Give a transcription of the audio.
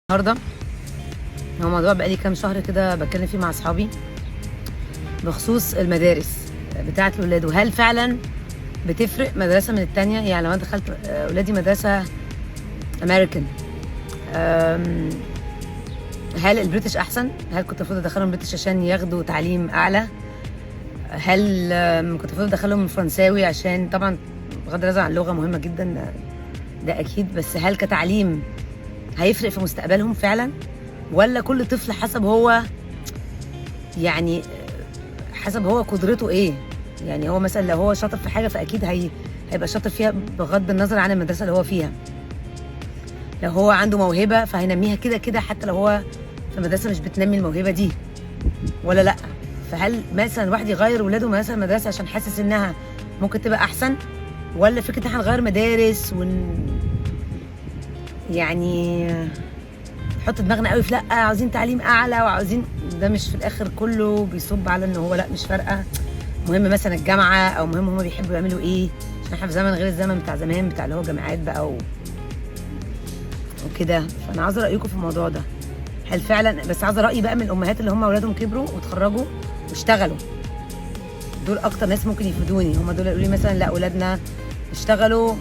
النهارده هو موضوع بقالي كام شهر كده بتكلم فيه مع اصحابي بخصوص المدارس بتاعه الاولاد، وهل فعلا بتفرق مدرسه من التانية؟ يعني لو انا دخلت اولادي مدرسه امريكان، هل البريتش احسن؟ هل كنت المفروض ادخلهم بريتش عشان ياخدوا تعليم اعلى؟ هل كنت المفروض ادخلهم فرنساوي عشان طبعا بغض النظر عن اللغه مهمه جدا، ده اكيد، بس هل كتعليم هيفرق في مستقبلهم فعلا؟ ولا كل طفل حسب هو يعني حسب هو قدرته ايه؟ يعني هو مثلا لو هو شاطر في حاجه فاكيد هيبقى شاطر فيها بغض النظر عن المدرسه اللي هو فيها. لو هو عنده موهبه فهينميها كده كده حتى لو هو في مدرسه مش بتنمي الموهبه دي، ولا لا؟ فهل مثلا الواحد يغير ولاده مثلا مدرسه عشان حاسس انها ممكن تبقى احسن؟ ولا فكره ان احنا نغير مدارس يعني نحط دماغنا قوي في لا عاوزين تعليم اعلى وعاوزين ده، مش في الاخر كله بيصب على ان هو لا مش فارقه، مهم مثلا الجامعه او مهم هما بيحبوا يعملوا ايه، عشان احنا في زمن غير الزمن بتاع زمان بتاع اللي هو جامعات بقى وكده. فانا عاوزه رايكم في الموضوع ده، هل فعلا، بس عاوزه رايي بقى من الامهات اللي هم اولادهم كبروا وتخرجوا واشتغلوا، دول اكتر ناس ممكن يفيدوني، هم دول يقولوا لي مثلا لا اولادنا اشتغلوا